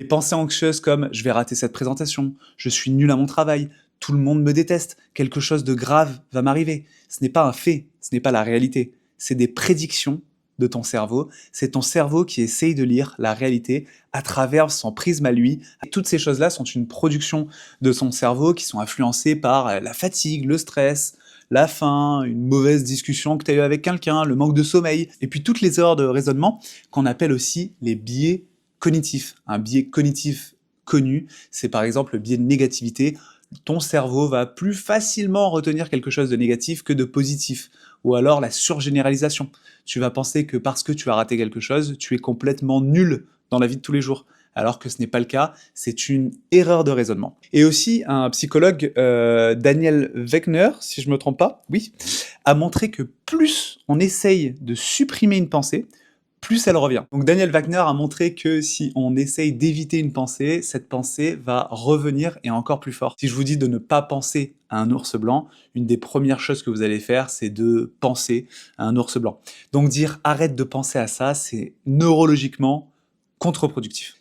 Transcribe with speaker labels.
Speaker 1: Les pensées anxieuses comme je vais rater cette présentation, je suis nul à mon travail, tout le monde me déteste, quelque chose de grave va m'arriver. Ce n'est pas un fait, ce n'est pas la réalité. C'est des prédictions de ton cerveau. C'est ton cerveau qui essaye de lire la réalité à travers son prisme à lui. Toutes ces choses-là sont une production de son cerveau qui sont influencées par la fatigue, le stress, la faim, une mauvaise discussion que tu as eue avec quelqu'un, le manque de sommeil, et puis toutes les erreurs de raisonnement qu'on appelle aussi les biais cognitif. Un biais cognitif connu, c'est par exemple le biais de négativité. Ton cerveau va plus facilement retenir quelque chose de négatif que de positif. Ou alors la surgénéralisation. Tu vas penser que parce que tu as raté quelque chose, tu es complètement nul dans la vie de tous les jours. Alors que ce n'est pas le cas, c'est une erreur de raisonnement. Et aussi, un psychologue, Daniel Wegner, si je ne me trompe pas, oui, a montré que plus on essaye de supprimer une pensée, plus elle revient. Donc Daniel Wagner a montré que si on essaye d'éviter une pensée, cette pensée va revenir et encore plus fort. Si je vous dis de ne pas penser à un ours blanc, une des premières choses que vous allez faire, c'est de penser à un ours blanc. Donc dire arrête de penser à ça, c'est neurologiquement contre-productif.